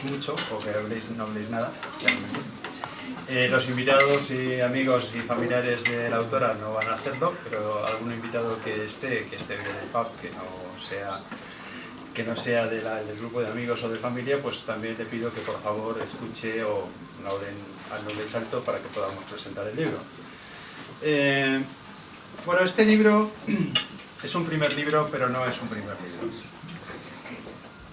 mucho o que no habléis nada. Los invitados y amigos y familiares de la autora no van a hacerlo, pero algún invitado que esté en el pub, que no sea del grupo de amigos o de familia, pues también te pido que por favor escuche o no den al doble salto para que podamos presentar el libro. Bueno, este libro es un primer libro, pero no es un primer libro.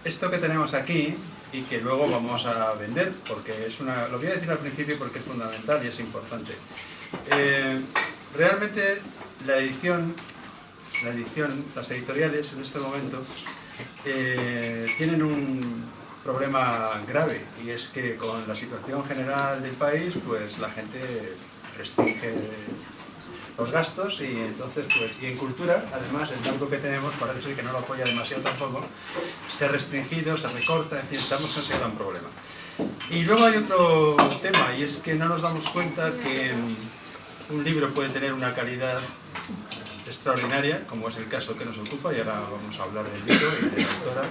Esto que tenemos aquí, y que luego vamos a vender, porque lo voy a decir al principio porque es fundamental y es importante. Realmente las editoriales en este momento tienen un problema grave, y es que con la situación general del país, pues la gente restringe los gastos, y entonces pues, y en cultura, además el banco que tenemos parece ser que no lo apoya demasiado tampoco, se ha restringido, se recorta, en fin, estamos en ese gran problema. Y luego hay otro tema, y es que no nos damos cuenta que un libro puede tener una calidad extraordinaria, como es el caso que nos ocupa, y ahora vamos a hablar del libro y de la autora,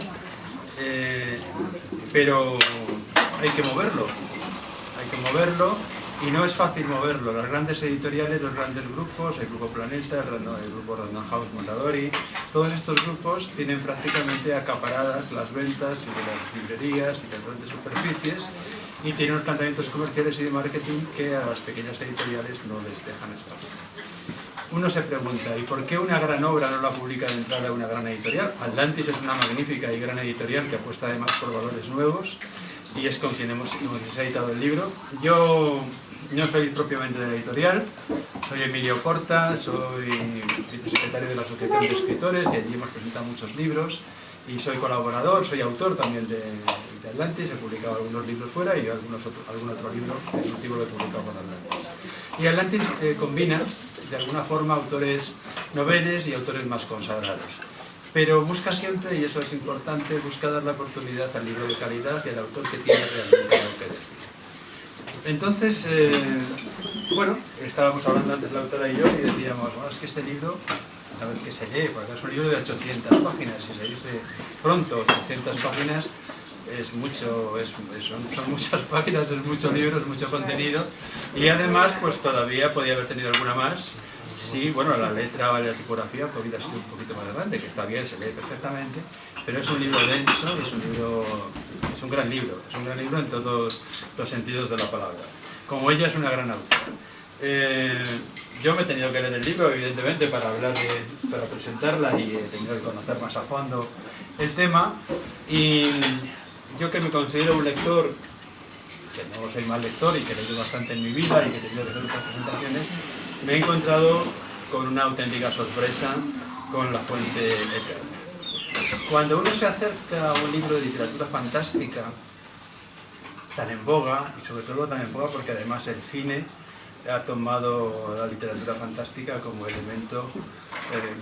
pero hay que moverlo, y no es fácil moverlo. Las grandes editoriales, los grandes grupos, el Grupo Planeta, el Grupo Random House Mondadori, todos estos grupos tienen prácticamente acaparadas las ventas de las librerías y de las grandes superficies, y tienen unos planteamientos comerciales y de marketing que a las pequeñas editoriales no les dejan espacio. Uno se pregunta, ¿y por qué una gran obra no la publica de entrada una gran editorial? Atlantis es una magnífica y gran editorial que apuesta además por valores nuevos, y es con quien hemos editado el libro. Yo no soy propiamente de la editorial, soy Emilio Porta, soy vicesecretario de la Asociación de Escritores, y allí hemos presentado muchos libros, y soy colaborador, soy autor también de Atlantis, he publicado algunos libros fuera y algún otro libro, el último lo he publicado con Atlantis. Y Atlantis combina de alguna forma autores noveles y autores más consagrados, pero busca siempre, y eso es importante, busca dar la oportunidad al libro de calidad y al autor que tiene realmente algo que decir. Entonces, bueno, estábamos hablando antes la autora y yo, y decíamos, bueno, es que este libro, a ver qué se lee, porque es un libro de 800 páginas, y se dice pronto 800 páginas, es mucho, son muchas páginas, es mucho libro, es mucho contenido, y además pues todavía podía haber tenido alguna más. Sí, bueno, la letra o la tipografía podría ser un poquito más grande, que está bien, se lee perfectamente, pero es un libro denso, es un gran libro en todos los sentidos de la palabra. Como ella es una gran autora. Yo me he tenido que leer el libro, evidentemente, para presentarla, y he tenido que conocer más a fondo el tema, y yo, que me considero un lector, que no soy mal lector y que he leído bastante en mi vida y que he tenido que hacer otras presentaciones, me he encontrado con una auténtica sorpresa con La Fuente Eterna. Cuando uno se acerca a un libro de literatura fantástica, tan en boga, y sobre todo tan en boga porque además el cine ha tomado la literatura fantástica como elemento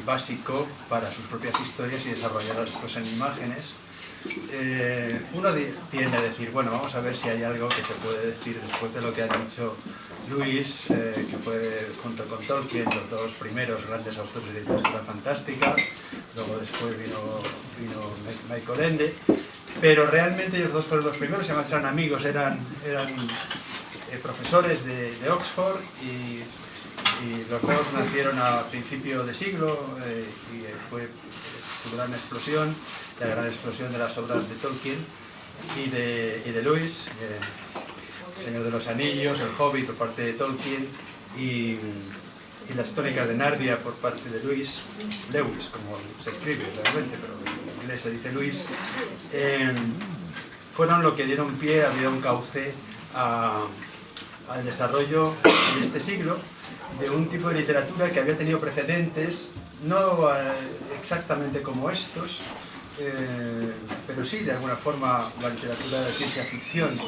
básico para sus propias historias y desarrollarlas después en imágenes, uno tiende a decir, bueno, vamos a ver si hay algo que se puede decir después de lo que ha dicho Lewis, que fue junto con Tolkien los dos primeros grandes autores de literatura fantástica. Luego después vino Michael Ende, pero realmente ellos dos fueron los primeros, y además eran amigos, eran profesores de Oxford, y los dos nacieron a principio de siglo, y fue su gran explosión, la gran explosión de las obras de Tolkien y de Lewis, El Señor de los Anillos, El Hobbit por parte de Tolkien, y Las Crónicas de Narnia por parte de Lewis, como se escribe realmente, pero en inglés se dice Lewis, fueron lo que dieron pie, abrieron cauce al desarrollo en este siglo de un tipo de literatura que había tenido precedentes, no exactamente como estos, pero sí, de alguna forma, la literatura de ciencia ficción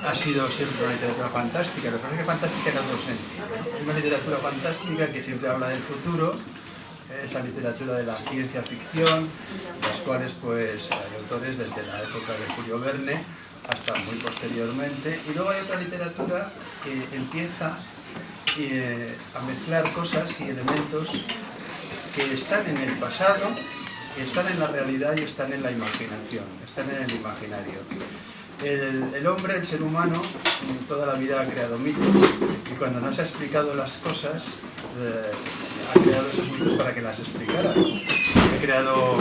ha sido siempre una literatura fantástica. Lo que pasa es que fantástica en otro sentido. Es una literatura fantástica que siempre habla del futuro, esa literatura de la ciencia ficción, las cuales pues hay autores desde la época de Julio Verne hasta muy posteriormente, y luego hay otra literatura que empieza a mezclar cosas y elementos que están en el pasado, que están en la realidad y están en la imaginación, están en el imaginario. el hombre, el ser humano, toda la vida ha creado mitos, y cuando no se ha explicado las cosas, ha creado esos mitos para que las explicara. He creado,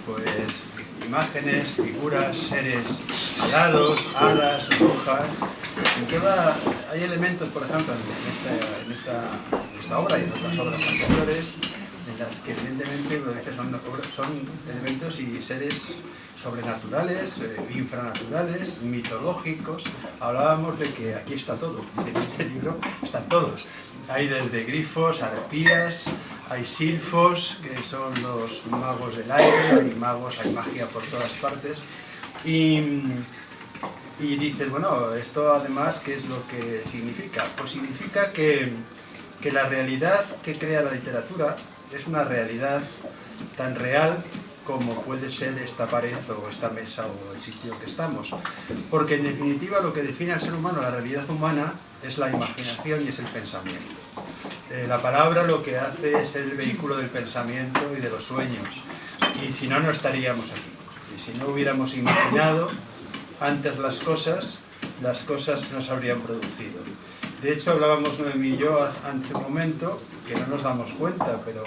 pues, imágenes, figuras, seres alados, hadas, brujas. Hay elementos, por ejemplo, en esta obra y en otras obras anteriores, en las que evidentemente son elementos y seres sobrenaturales, infranaturales, mitológicos. Hablábamos de que aquí está todo, en este libro están todos. Hay desde grifos, arpías, hay silfos, que son los magos del aire, hay magos, hay magia por todas partes. Y dices, bueno, esto además, ¿qué es lo que significa? Pues significa que la realidad que crea la literatura es una realidad tan real como puede ser esta pared o esta mesa o el sitio que estamos. Porque en definitiva lo que define al ser humano, la realidad humana, es la imaginación y es el pensamiento. La palabra lo que hace es ser el vehículo del pensamiento y de los sueños. Y si no, no estaríamos aquí. Y si no hubiéramos imaginado antes las cosas no se habrían producido. De hecho, hablábamos Noemí y yo hace un momento que no nos damos cuenta, pero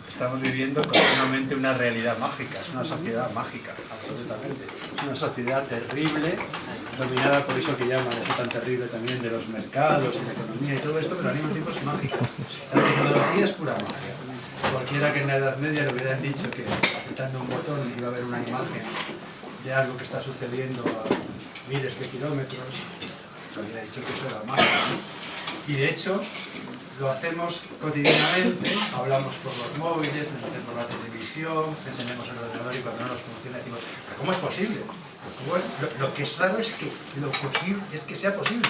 estamos viviendo continuamente una realidad mágica, es una sociedad mágica, absolutamente. Es una sociedad terrible, dominada por eso que llaman, eso tan terrible también de los mercados y la economía y todo esto, pero al mismo tiempo es mágica. La tecnología es pura magia. Cualquiera que en la Edad Media le hubieran dicho que apretando un botón iba a haber una imagen de algo que está sucediendo a miles de kilómetros, le hubiera dicho que eso era magia, ¿no? Y de hecho, lo hacemos cotidianamente, hablamos por los móviles, por la televisión, tenemos el ordenador y cuando no nos funciona decimos, ¿pero cómo es posible? Lo que es raro es que lo posible es que sea posible.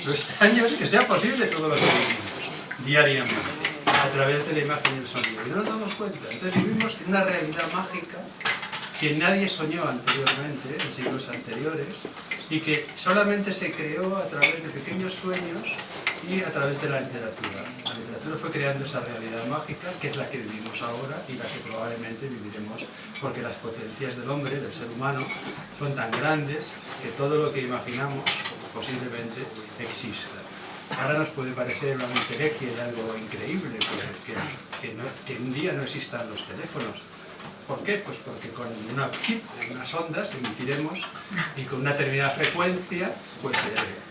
Lo extraño es que sea posible todo lo que vivimos diariamente, a través de la imagen y el sonido. Y no nos damos cuenta. Entonces vivimos en una realidad mágica que nadie soñó anteriormente, en siglos anteriores, y que solamente se creó a través de pequeños sueños y a través de la literatura. La literatura fue creando esa realidad mágica, que es la que vivimos ahora y la que probablemente viviremos, porque las potencias del hombre, del ser humano, son tan grandes que todo lo que imaginamos posiblemente exista. Ahora nos puede parecer una entelequia y algo increíble que un día no existan los teléfonos. ¿Por qué? Pues porque con una chip, unas ondas, emitiremos y con una determinada frecuencia pues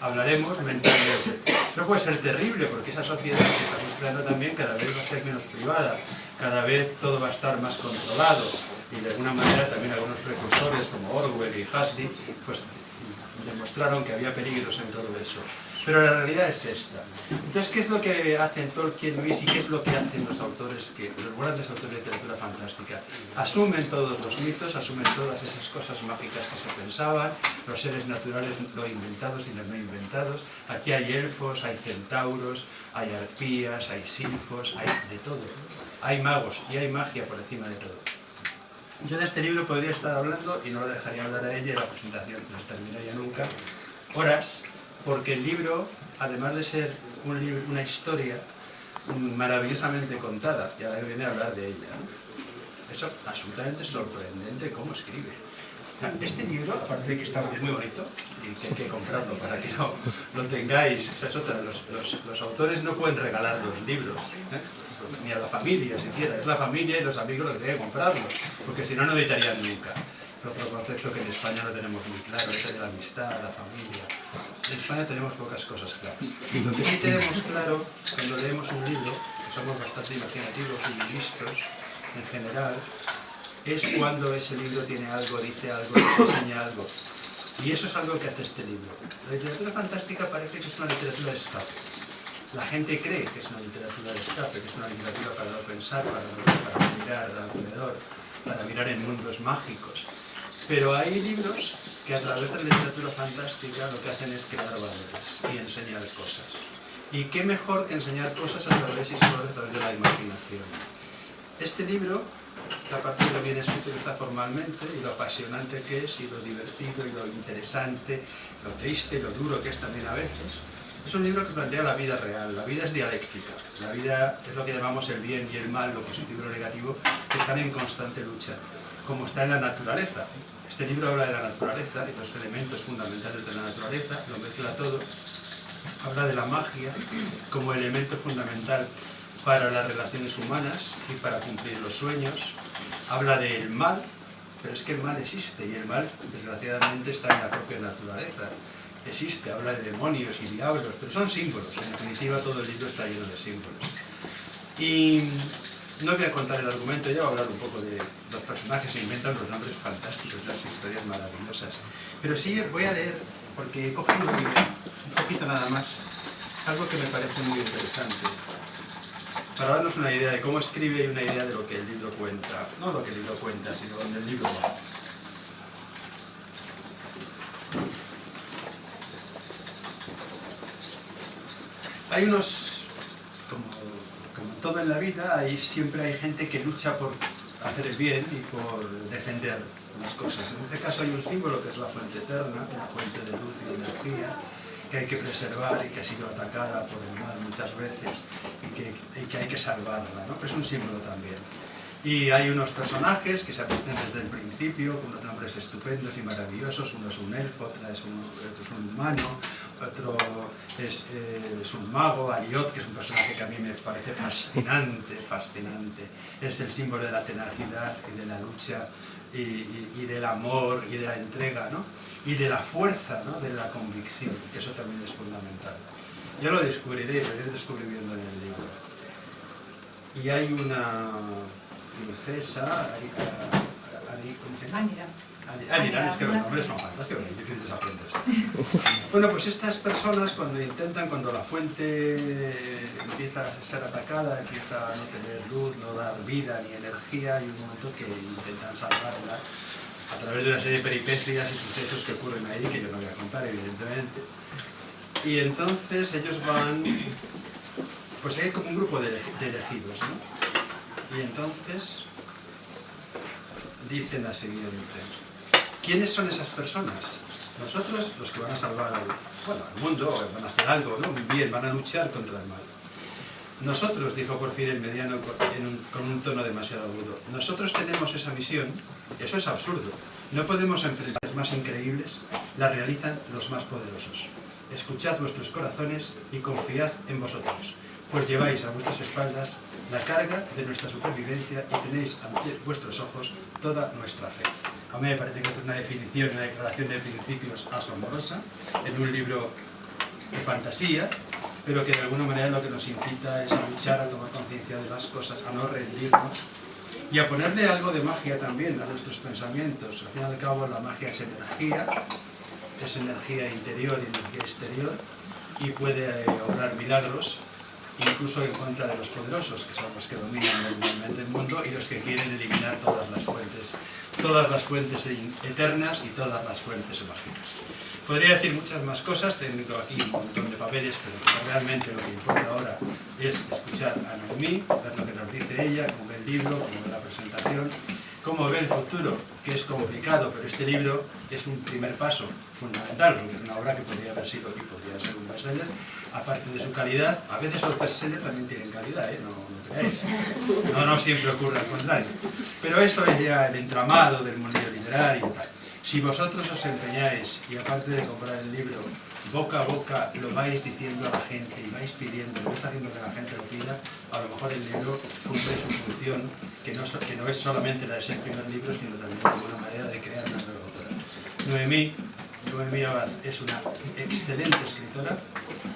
hablaremos mentalmente. Eso puede ser terrible porque esa sociedad que estamos creando también cada vez va a ser menos privada, cada vez todo va a estar más controlado y de alguna manera también algunos precursores como Orwell y Huxley pues demostraron que había peligros en todo eso. Pero la realidad es esta. Entonces, ¿qué es lo que hacen Tolkien, Lewis y qué es lo que hacen los autores, los grandes autores de literatura fantástica? Asumen todos los mitos, asumen todas esas cosas mágicas que se pensaban, los seres naturales lo inventados y los no inventados. Aquí hay elfos, hay centauros, hay arpías, hay silfos, hay de todo. Hay magos y hay magia por encima de todo. Yo de este libro podría estar hablando, y no lo dejaría hablar a ella, y la presentación no se terminaría nunca, horas, porque el libro, además de ser una historia maravillosamente contada, y ahora viene a hablar de ella, ¿no? Eso es absolutamente sorprendente cómo escribe. Este libro, aparte de que está muy bonito, y que hay que comprarlo para que no lo tengáis, esa es otra, los autores no pueden regalar los libros, ni a la familia siquiera, es la familia y los amigos los que tienen que comprarlo, porque si no, no editarían nunca. Otro concepto que en España no tenemos muy claro, ese de la amistad, la familia. En España tenemos pocas cosas claras. Lo que sí tenemos claro, cuando leemos un libro, que somos bastante imaginativos y listos en general, es cuando ese libro tiene algo, dice algo, nos enseña algo. Y eso es algo que hace este libro. La literatura fantástica parece que es una literatura de escape. La gente cree que es una literatura de escape, que es una literatura para no pensar, para mirar alrededor, para mirar en mundos mágicos. Pero hay libros que a través de la literatura fantástica lo que hacen es crear valores y enseñar cosas. Y qué mejor que enseñar cosas a través y solo a través de la imaginación. Este libro, que aparte de lo bien escrito que está formalmente, y lo apasionante que es, y lo divertido, y lo interesante, lo triste, y lo duro que es también a veces, es un libro que plantea la vida real. La vida es dialéctica. La vida es lo que llamamos el bien y el mal, lo positivo y lo negativo, que están en constante lucha, como está en la naturaleza. Este libro habla de la naturaleza y los elementos fundamentales de la naturaleza, lo mezcla todo. Habla de la magia como elemento fundamental para las relaciones humanas y para cumplir los sueños. Habla del mal, pero es que el mal existe y el mal, desgraciadamente, está en la propia naturaleza. Existe, habla de demonios y diablos, pero son símbolos. En definitiva, todo el libro está lleno de símbolos. Y no voy a contar el argumento, ya voy a hablar un poco de los personajes, se inventan los nombres fantásticos, las historias maravillosas. Pero sí voy a leer, porque he cogido un poquito nada más, algo que me parece muy interesante, para darnos una idea de cómo escribe y una idea de lo que el libro cuenta. No lo que el libro cuenta, sino donde el libro va. Hay unos, como todo en la vida, siempre hay gente que lucha por hacer el bien y por defender las cosas. En este caso hay un símbolo que es la fuente eterna, una fuente de luz y de energía, que hay que preservar y que ha sido atacada por el mal muchas veces y que hay que salvarla, ¿no? Es un símbolo también. Y hay unos personajes que se aparecen desde el principio, con unos nombres estupendos y maravillosos. Uno es un elfo, otro es un humano, otro es un mago, Aliot, que es un personaje que a mí me parece fascinante, fascinante. Es el símbolo de la tenacidad y de la lucha y del amor y de la entrega, ¿no? Y de la fuerza, ¿no? De la convicción, que eso también es fundamental. Yo lo descubriré, lo iré descubriendo en el libro. Y hay una princesa, Aniran, es que los nombres son fantásticos, es difícil de aprenderse. Bueno, pues estas personas cuando la fuente empieza a ser atacada, empieza a no tener luz, no dar vida ni energía, hay un momento que intentan salvarla a través de una serie de peripecias y sucesos que ocurren ahí, que yo no voy a contar, evidentemente. Y entonces ellos van, pues hay como un grupo de elegidos, ¿no? Y entonces dicen la siguiente: ¿quiénes son esas personas? Nosotros, los que van a salvar al mundo, van a hacer algo, ¿no? Un bien, van a luchar contra el mal. Nosotros, dijo por fin el mediano con un tono demasiado agudo, nosotros tenemos esa misión. Eso es absurdo. No podemos enfrentar las más increíbles, las realizan los más poderosos. Escuchad vuestros corazones y confiad en vosotros, pues lleváis a vuestras espaldas la carga de nuestra supervivencia y tenéis ante vuestros ojos toda nuestra fe. A mí me parece que esto es una definición, una declaración de principios asombrosa en un libro de fantasía, pero que de alguna manera lo que nos incita es a luchar, a tomar conciencia de las cosas, a no rendirnos y a ponerle algo de magia también a nuestros pensamientos. Al fin y al cabo, la magia es energía interior y energía exterior, y puede obrar milagros incluso en contra de los poderosos, que son los que dominan normalmente el mundo y los que quieren eliminar todas las fuentes eternas y todas las fuentes mágicas. Podría decir muchas más cosas, tengo aquí un montón de papeles, pero realmente lo que importa ahora es escuchar a Noemí, ver lo que nos dice ella, cómo ve el libro, cómo ve la presentación, cómo ve el futuro, que es complicado, pero este libro es un primer paso fundamental, porque es una obra que podría haber sido y podría ser un bestseller, aparte de su calidad. A veces los bestsellers también tienen calidad, no creáis. No siempre ocurre al contrario. Pero eso es ya el entramado del mundo literario y tal. Si vosotros os empeñáis, y aparte de comprar el libro, boca a boca lo vais diciendo a la gente y vais pidiendo, lo vais haciendo que la gente lo pida, a lo mejor el libro cumple su función, que no es solamente la de ser el primer libro, sino también de alguna manera de crear una nueva autora. Noemí Abad es una excelente escritora,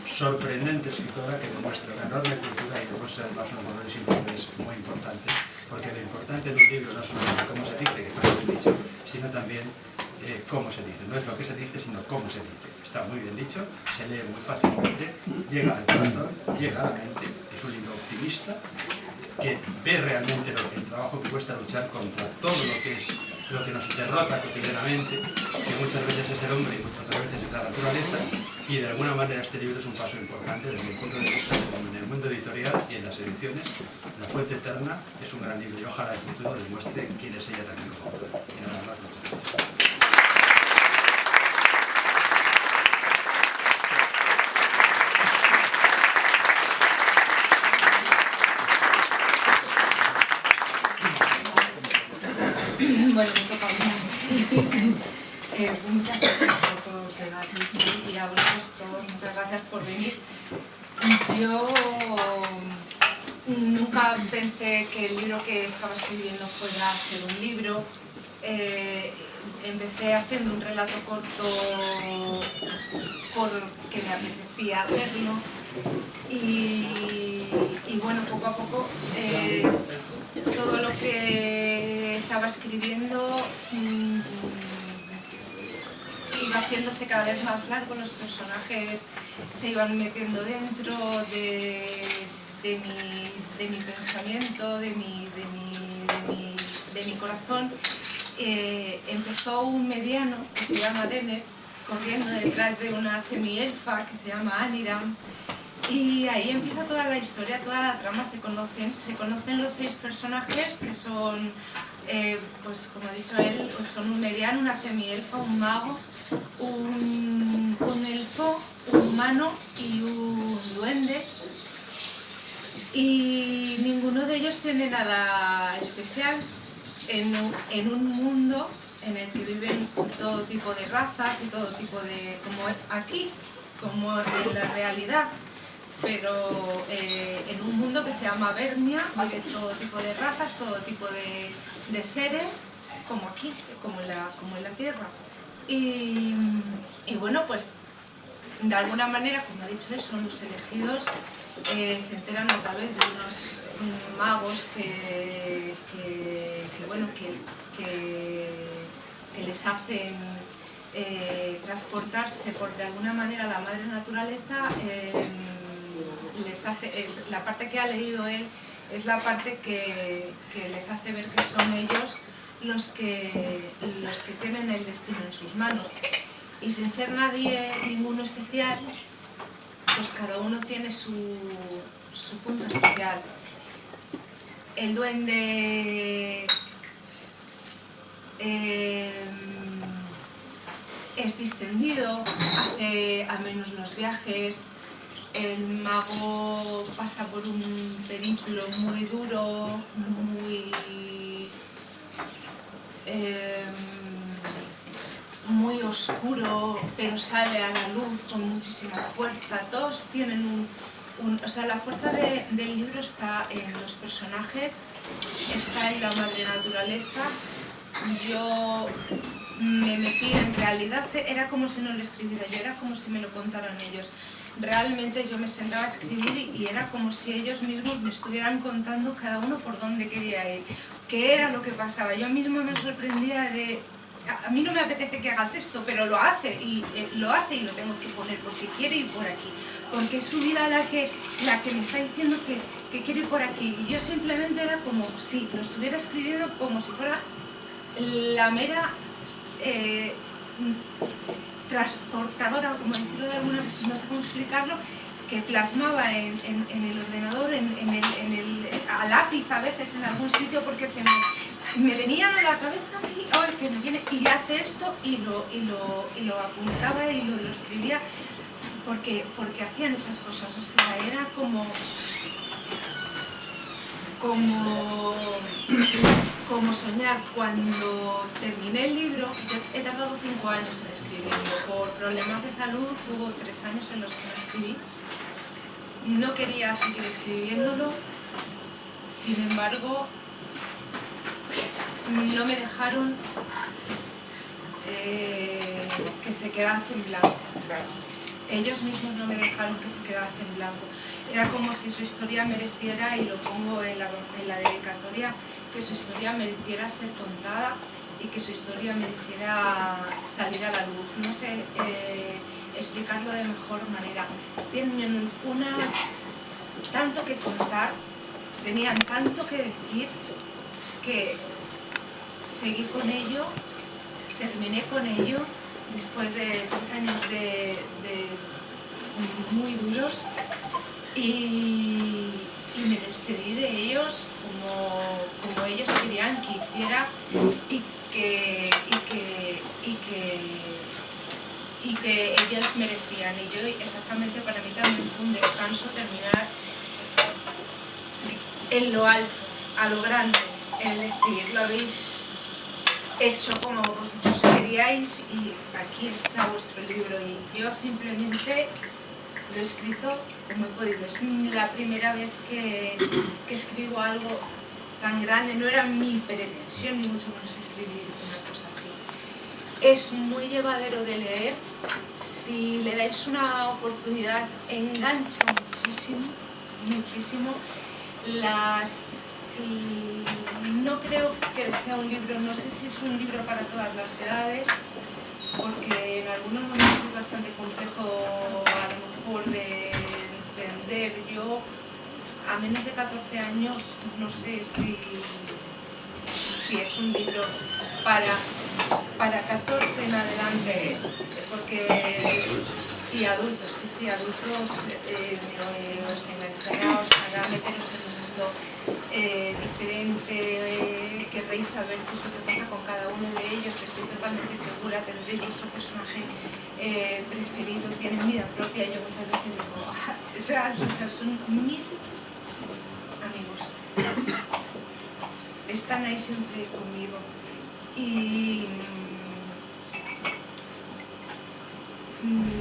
sorprendente escritora, que demuestra una enorme cultura y demuestra además unos valores interiores muy importantes, porque lo importante en un libro no es solamente cómo se dice, que está bien dicho, sino también cómo se dice. No es lo que se dice, sino cómo se dice. Está muy bien dicho, se lee muy fácilmente, llega al corazón, llega a la mente. Es un libro optimista que ve realmente el trabajo que cuesta luchar contra todo lo que nos derrota cotidianamente, que muchas veces es el hombre y otras veces es la naturaleza, y de alguna manera este libro es un paso importante desde mi punto de vista en el mundo editorial y en las ediciones. La Fuente Eterna es un gran libro y ojalá el futuro demuestre quién es ella también como autora. Y nada más, muchas gracias. Bueno, me toca hablar. Muchas gracias por todo lo que has dicho y a vosotros todos, muchas gracias por venir. Yo nunca pensé que el libro que estaba escribiendo fuera a ser un libro. Empecé haciendo un relato corto porque me apetecía hacerlo y bueno, poco a poco todo lo que estaba escribiendo iba haciéndose cada vez más largo, los personajes se iban metiendo dentro de mi pensamiento, de mi corazón. Empezó un mediano que se llama Deneb corriendo detrás de una semielfa que se llama Aniram, y ahí empieza toda la historia, toda la trama. Se conocen los 6 personajes que son, pues como ha dicho él, son un mediano, una semielfa, un mago, un elfo, un humano y un duende, y ninguno de ellos tiene nada especial en un mundo en el que viven todo tipo de razas y todo tipo de, como aquí, como en la realidad, pero en un mundo que se llama Vernia vive todo tipo de razas, todo tipo de seres, como aquí, como en la Tierra. Y bueno, pues de alguna manera, como ha dicho él, son los elegidos. Se enteran a través de unos magos que les hacen transportarse por de alguna manera la madre naturaleza. La parte que ha leído él es la parte que les hace ver que son ellos los que tienen el destino en sus manos, y sin ser ninguno especial, pues cada uno tiene su punto especial. El duende es distendido, hace a menos los viajes. El mago pasa por un periplo muy duro, muy oscuro, pero sale a la luz con muchísima fuerza. Todos tienen o sea, la fuerza del libro está en los personajes, está en la madre naturaleza. Yo me metí, en realidad era como si no lo escribiera yo, era como si me lo contaran ellos. Realmente yo me sentaba a escribir y era como si ellos mismos me estuvieran contando cada uno por dónde quería ir, qué era lo que pasaba. Yo misma me sorprendía de... A mí no me apetece que hagas esto, pero lo hace y lo tengo que poner porque quiere ir por aquí, porque es su vida la que me está diciendo que quiere ir por aquí. Y yo simplemente era como si lo estuviera escribiendo como si fuera la mera transportadora, como decirlo de alguna vez, no sé cómo explicarlo, que plasmaba en el ordenador, a lápiz a veces en algún sitio, porque me venía a la cabeza que me viene y hace esto, y lo apuntaba y lo escribía, porque hacían esas cosas. O sea, era como soñar. Cuando terminé el libro, yo he tardado 5 años en escribirlo. Por problemas de salud hubo 3 años en los que no escribí. No quería seguir escribiéndolo, sin embargo, no me dejaron que se quedase en blanco. Ellos mismos no me dejaron que se quedase en blanco. Era como si su historia mereciera, y lo pongo en la dedicatoria, que su historia mereciera ser contada y que su historia mereciera salir a la luz. No sé explicarlo de mejor manera. Tienen tanto que contar, tenían tanto que decir, que seguí con ello, terminé con ello después de 3 años de muy duros, y me despedí de ellos como ellos querían que hiciera, y que ellos merecían. Y yo, exactamente, para mí también fue un descanso terminar en lo alto, a lo grande, es decir, lo habéis hecho como vosotros queríais y aquí está vuestro libro. Y yo simplemente lo he escrito como he podido. Es la primera vez que escribo algo tan grande. No era mi pretensión ni mucho menos escribir una cosa así. Es muy llevadero de leer. Si le dais una oportunidad, engancha muchísimo, muchísimo. No creo que sea un libro, no sé si es un libro para todas las edades, porque en algunos momentos es bastante complejo a lo mejor de entender. Yo, a menos de 14 años, no sé si es un libro para 14 en adelante, porque y adultos, sí, adultos os enganchará, os hará meteros en un mundo diferente, querréis saber qué es lo que pasa con cada uno de ellos. Estoy totalmente segura, tendréis vuestro personaje preferido, tienen vida propia. Yo muchas veces digo, o sea, son mis amigos, están ahí siempre conmigo. Y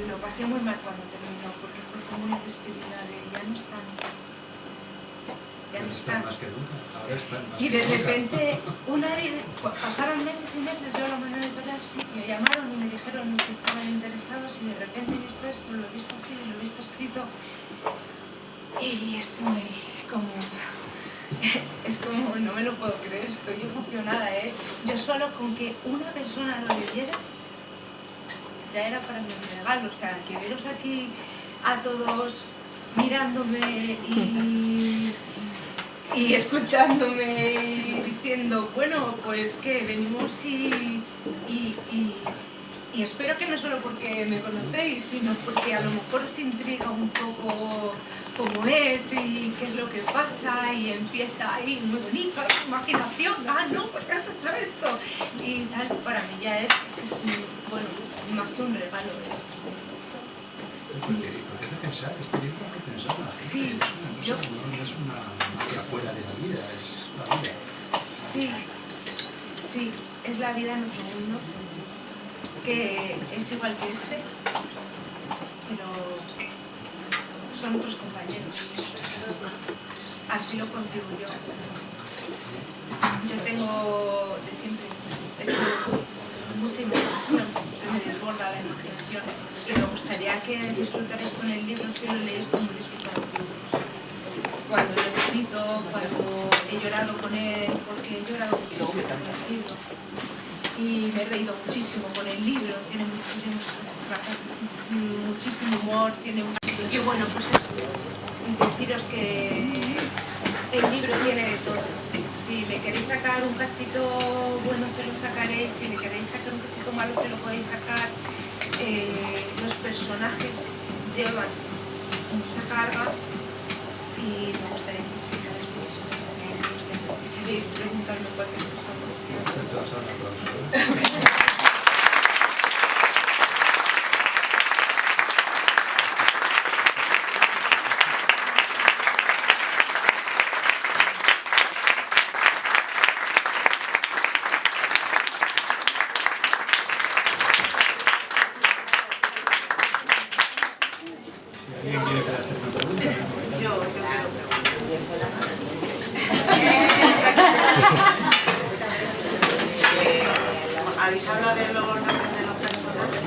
lo pasé muy mal cuando terminó, porque fue como una despedida de ya no están. Ya no están. Más que nunca. Ahora están más Y de que nunca. repente, pasaron meses y meses, yo a la manera editorial sí, me llamaron y me dijeron que estaban interesados y de repente he visto esto, lo he visto así, lo he visto escrito y estoy como... Es como, no me lo puedo creer, estoy emocionada, ¿eh? Yo solo con que una persona lo leyera ya era para mi regalo. O sea, que veros aquí a todos mirándome y escuchándome y diciendo, bueno, pues que venimos y espero que no solo porque me conocéis, sino porque a lo mejor os intriga un poco cómo es y qué es lo que pasa, y empieza ahí muy bonito, hay imaginación, no, ¿por qué has hecho esto? Y tal, para mí ya es bueno, más que un regalo, ¿Por qué hace pensar? Este libro hace pensar a la gente. Sí, No es una magia fuera de la vida, es la vida. Sí, es la vida en otro mundo, que es igual que este, pero son otros compañeros. Así lo concibo yo. Yo tengo de siempre mucha imaginación, me desborda la imaginación, y me gustaría que disfrutarais con el libro si lo leéis como disfrutado con el libro. Cuando lo he escrito, cuando he llorado con él, porque he llorado muchísimo con el libro y me he reído muchísimo con el libro, tiene muchísimos personajes, muchísimo humor, y bueno, pues eso, deciros que el libro tiene de todo. Si le queréis sacar un cachito bueno, se lo sacaréis; si le queréis sacar un cachito malo, se lo podéis sacar. Los personajes llevan mucha carga y me gustaría que explicarais muchísimo también. No sé, si queréis preguntarme cualquier cosa, pues... ¿Alguien quiere hacer una pregunta? Habéis hablado de los nombres de los personajes,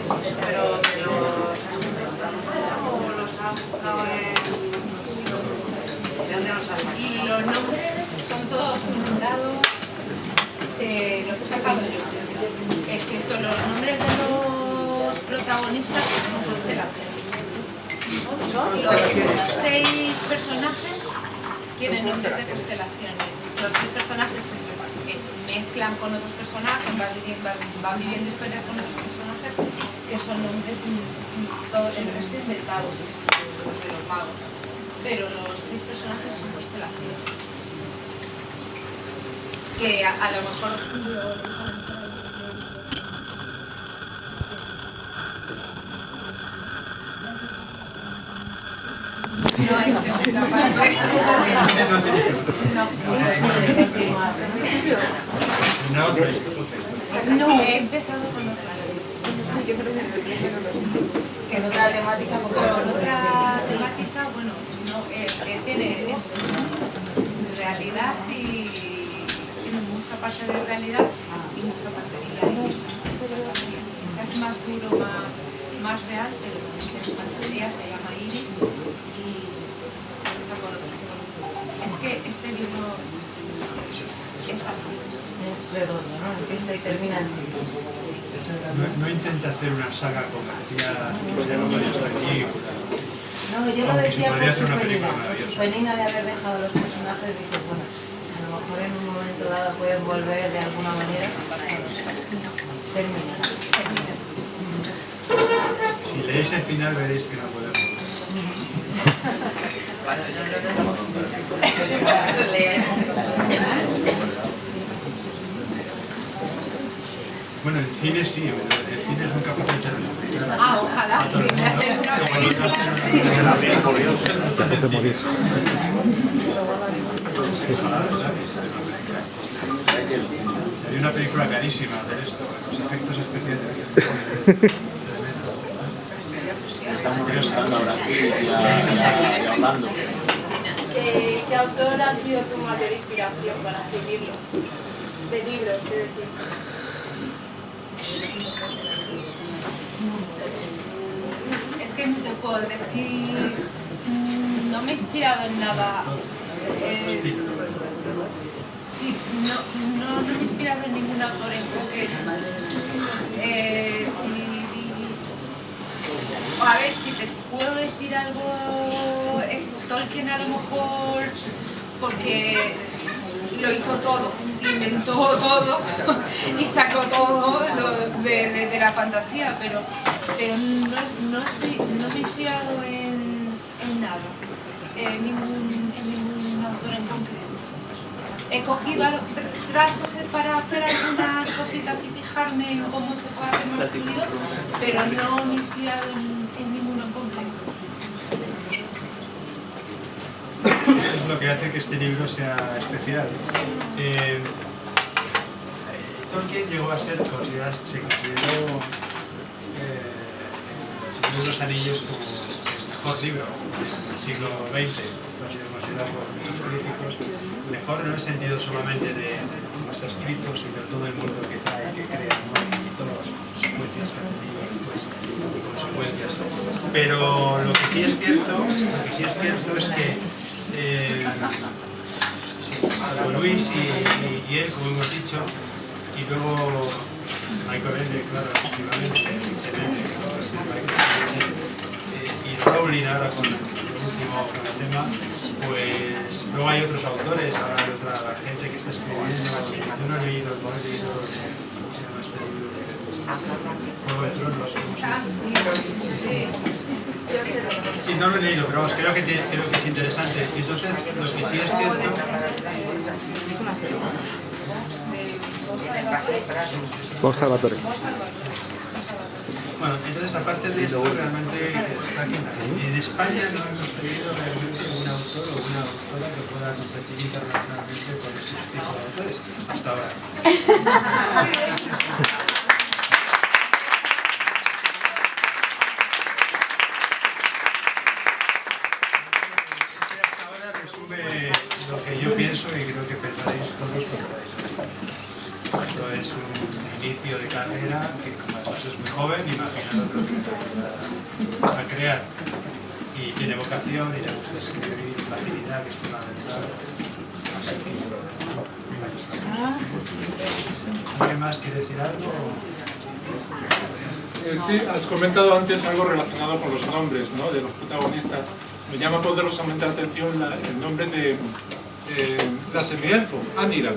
pero de los has inventado o los has buscado ¿de dónde los has sacado? Los nombres son todos inventados, los he sacado yo. Excepto los nombres de los protagonistas, que son constelaciones. Los 6 personajes tienen nombres de constelaciones. Los 6 personajes que mezclan con otros personajes, van viviendo historias con otros personajes, que son nombres, todo el resto inventados, los de los magos. Pero los 6 personajes son constelaciones. Que a lo mejor... No hay segunda parte. No. No, he empezado con otra. Es otra temática, bueno, no, tiene realidad y tiene mucha parte de realidad y mucha parte de fantasía. Es más duro, más real, pero tiene fantasía, se llama Iris y está con otros. Es que este libro es así. Es redondo, ¿no? Empieza y termina así. No intenta hacer una saga como decía varios aquí. No, yo lo decía por su penina. Su penina de haber dejado los personajes, dije, bueno, a lo mejor en un momento dado pueden volver de alguna manera. Termina. Si leéis el final veréis que no podemos. Bueno, el cine sí, el cine es muy capaz de hacerlo. Ojalá, sí, me hacen una película. Hay una película carísima de esto, los efectos especiales. Estamos pensando ahora aquí y hablando. ¿Qué autor ha sido tu mayor inspiración para escribirlo? De libros, quiero decir. Es que no te puedo decir, no me he inspirado en nada. Sí, no me he inspirado en ningún autor en concreto. A ver, si te puedo decir algo, es Tolkien a lo mejor, porque lo hizo todo, inventó todo y sacó todo de la fantasía, pero no me he inspirado en nada, en ningún autor en concreto. He cogido a los trazos para hacer algunas cositas y fijarme en cómo se puede hacer más fluido, pero no me he inspirado en ninguno en concreto. Eso es lo que hace que este libro sea especial. Tolkien llegó a ser se consideró de los Anillos como el mejor libro del siglo XX, ha sido considerado por muchos críticos, mejor no en el sentido solamente de cómo está escrito, sino todo el mundo que trae, que crea, ¿no? Y todas las consecuencias que ha tenido después, consecuencias. Pero lo que sí es cierto es que Salvo Luis y él, como hemos dicho, y luego Michael Ende, claro, efectivamente, y Rowling ahora con el último tema, pues luego hay otros autores, ahora hay otra gente que está escribiendo, yo no he leído, ¿cómo se llama este libro? Juego de Tronos. Sí, no lo he leído, pero vamos, creo que es interesante. Entonces, lo que sí es cierto... Vox Salvatore. Bueno, entonces aparte de esto, realmente está aquí. En España no hemos tenido realmente un autor o una autora que pueda competir internacionalmente con ese tipo de autores, hasta ahora. Hasta ahora resume lo que yo pienso y creo que pensaréis todos cuando veáis. Esto es un inicio de carrera que, como además es muy joven, imagina lo que va a crear. Y tiene vocación y le gusta escribir, facilidad, que es fundamental. Así que ¿alguien más quiere decir algo? Sí, has comentado antes algo relacionado con los nombres, ¿no?, de los protagonistas. Me llama poderosamente la atención el nombre de la semielfo, Aniran.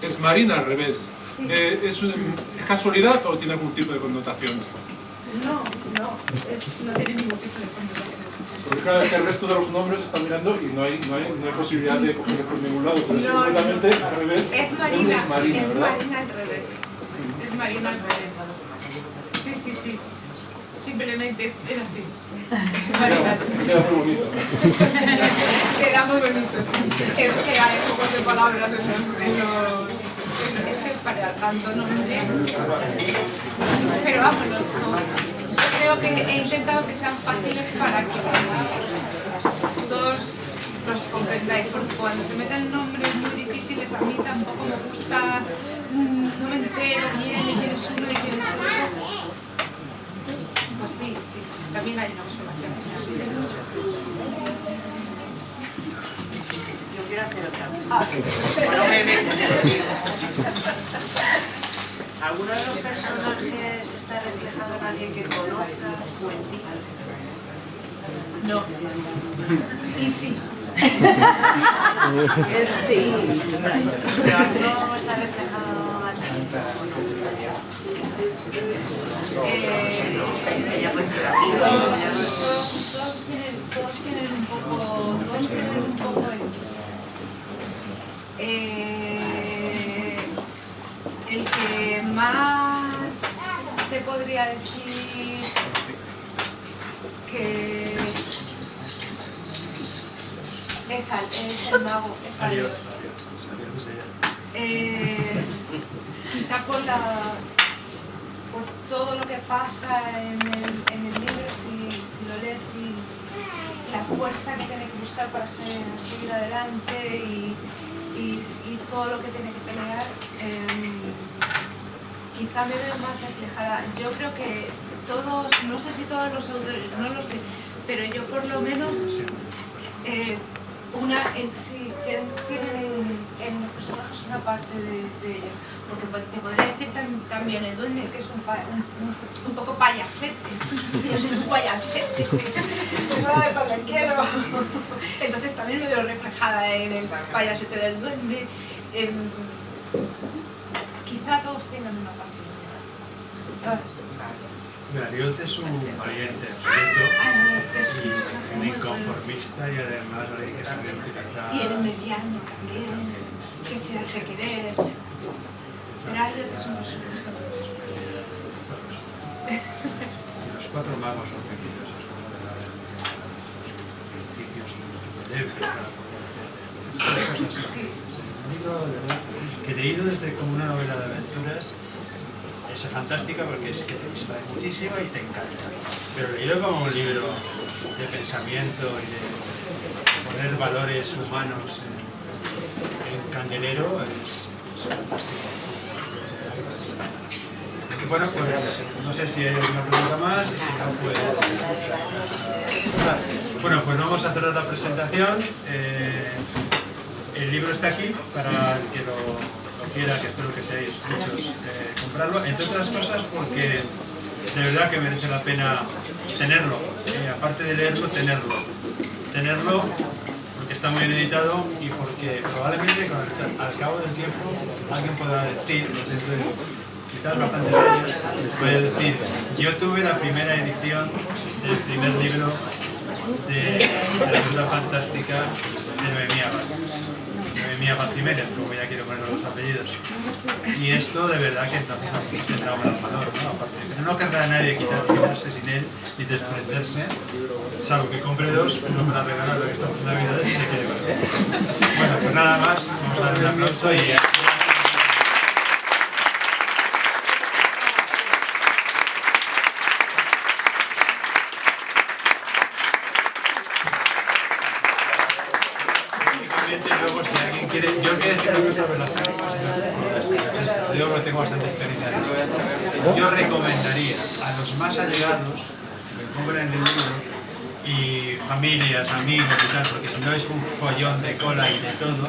Es Marina al revés. Sí. ¿Es casualidad o tiene algún tipo de connotación? No tiene ningún tipo de connotación. Porque claro, que el resto de los nombres están mirando y no hay posibilidad de cogerlo por ningún lado, pero seguramente al revés. Es Marina, es Marina, es ¿verdad? Marina al revés. Es Marina al revés. Sí. Simplemente es así. Queda muy bonito. Queda muy bonito, sí. Es que hay pocos de palabras en los... Es que es para tanto nombre. Pero vamos, yo creo que he intentado que sean fáciles para que todos los comprendáis, porque cuando se meten nombres muy difíciles a mí tampoco me gusta, no me entero bien de quién es uno y quién es otro. Pues sí, también hay una observación. Yo quiero hacer otra. No me meto. ¿Alguno de los personajes está reflejado en alguien que conozcas o en ti? No. Sí. Sí. Pero no está reflejado a ti. Todos tienen un poco el que más te podría decir que es el mago, es Ariel. Quizá por todo lo que pasa en el libro, si lo lees, y la fuerza que tiene que buscar para seguir adelante y todo lo que tiene que pelear, quizá me veo más reflejada. Yo creo que todos, no sé si todos los autores, no lo sé, pero yo por lo menos tienen en los personajes una parte de ellos. Porque te podría decir también el duende, que es un poco payasete. Yo soy un payasete, que no de cuando quiero. Entonces también me veo reflejada en el payasete del duende. Quizá todos tengan una parte. Ariel es un valiente absoluto y un inconformista y además alguien que sabe utilizar... Y el mediano también, que se hace querer. Pero Ariel es un personaje. Los cuatro magos son pequeños, es como de la principios de para poder hacer un libro de verdad que leído desde como una novela de aventuras. Es fantástica porque es que te distrae muchísimo y te encanta. Pero leído como un libro de pensamiento y de poner valores humanos en candelero es fantástico. Y bueno, pues no sé si hay alguna pregunta más y si no, pues... Bueno, pues vamos a cerrar la presentación. El libro está aquí para el que lo quiera, que espero que seáis muchos, comprarlo, entre otras cosas porque de verdad que merece la pena tenerlo, aparte de leerlo, tenerlo porque está muy bien editado y porque probablemente al cabo del tiempo alguien podrá decir, dentro de quizás bastantes años, puede decir, yo tuve la primera edición del primer libro de la aventura fantástica de Noemí Abad Jiménez, como ya quiero poner los apellidos. Y esto de verdad que entonces tendrá un gran valor, ¿no? Aparte, pero no querrá nadie quitarse sin él y desprenderse, salvo que compre dos, no para regalar lo que estamos en Navidades si le quiere ver. Bueno, pues nada más, vamos a dar un aplauso y... Luego, si alguien quiere, yo quiero decir una cosa relacionada, yo tengo bastante experiencia. Yo recomendaría a los más allegados que compren el libro y familias, amigos y tal, porque si no es un follón de cola y de todo,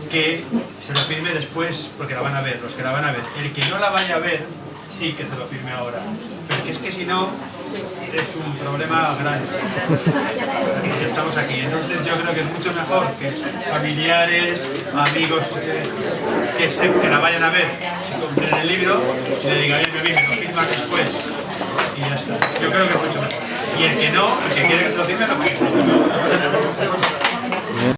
que se lo firme después, porque la van a ver, los que la van a ver. El que no la vaya a ver, sí que se lo firme ahora, porque es que si no, es un problema grande. Estamos aquí, entonces yo creo que es mucho mejor que familiares, amigos que la vayan a ver, si compren el libro, le digan, oye, me lo firman después y ya está. Yo creo que es mucho mejor. Y el que no, el que quiere que te lo firme, lo firme.